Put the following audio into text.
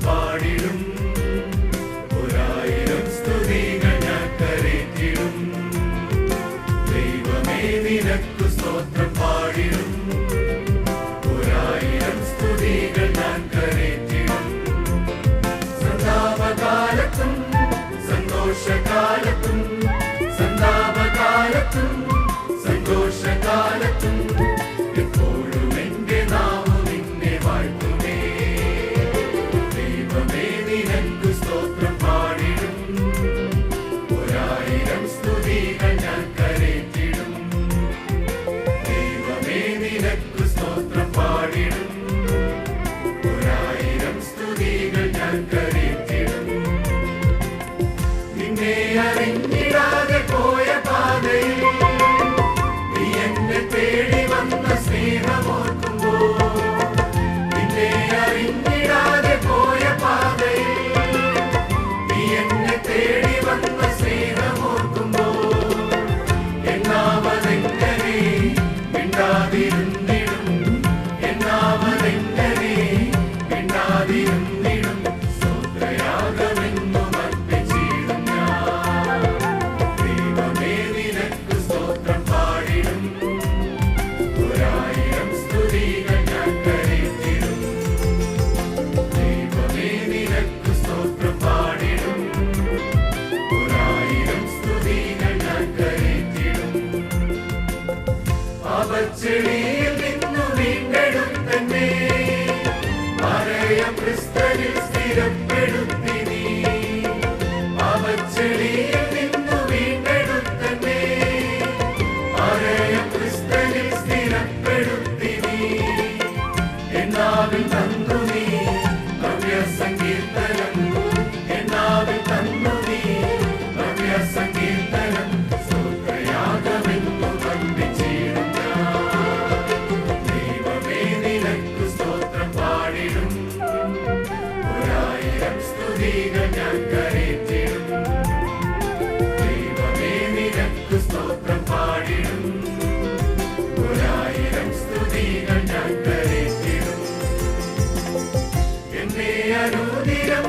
പാടിടും. ഒരായിരം സ്തുതികൾ ഞാൻ കരേറ്റിടും. ദൈവമേ നിനക്കു സ്തോത്രം പാടിടും. ഒരായിരം സ്തുതികൾ ഞാൻ കരേറ്റിടും. സന്താപകാലത്തും സന്തോഷകാലത്തും സന്താപകാലത്തും സന്തോഷകാലത്തും എപ്പോഴും എന്റെ നാമം നിന്നെ വാഴ്ത്തുമേ. ദൈവമേ നിനക്കു സ്തോത്രം പാടിടും. ഒരായിരം സ്തുതികൾ ഞാൻ കരേറ്റിടും. ദൈവമേ നിനക്കു സ്തോത്രം പാടിടും. ഒരായിരം സ്തുതികൾ ഞാൻ കരേറ്റിടും. നിന്നെ അറിഞ്ഞിടാതെ പോയ പാതയിൽ നീ എന്നെ തേടി വന്ന സ്നേഹമോർക്കുമ്പോ, നിന്നെ അറിഞ്ഞിടാതെ പോയ പാതയിൽ നീ എന്നെ തേടി വന്ന സ്നേഹമോർക്കുമ്പോ, എന്നാവതെങ്ങനെ മിണ്ടാതിരുന്നിടും. എന്നാവതെങ്ങനെ മിണ്ടാതിരുന്നിടും. സ്തോത്രയാഗമെന്നും അർപ്പിച്ചിടും ഞാൻ. ദൈവമേ നിനക്കു സ്തോത്രം പാടിടും. ഒരായിരം സ്തുതികൾ ഞാൻ കരേറ്റിടും. ദൈവമേ നിനക്കു സ്തോത്രം പാടിടും. ഒരായിരം സ്തുതികൾ ഞാൻ കരേറ്റിടും. പാപച്ചെടിയിൽ നിന്നു വീണ്ടെടുത്തന്നെ മറയം ക്രിസ്തുവിൽ സ്ഥിരപ്പെടുത്തി നീ. പാപച്ചെടിയിൽ നിന്നു വീണ്ടെടുത്തന്നെ മറയം ക്രിസ്തുവിൽ സ്ഥിരപ്പെടുത്തി നീ. എന്നാവിൽ തന്നു നീ നവ്യസങ്കീർത്തനം. എന്നാവിൽ തന്നു നീ നവ്യസങ്കീർത്തനം. സ്തോത്രയാഗമെന്നു വന്ദിച്ചിടും ഞാൻ. ദൈവമേ നിനക്കു സ്തോത്രം പാടിടും. ഒരായിരം സ്തുതികൾ ഞാൻ കരേറ്റിടും. ദൈവമേ നിനക്കു സ്തോത്രം പാടിടും. ഒരായിരം സ്തുതികൾ ഞാൻ കരേറ്റിടും. എന്നെ അനുദിനം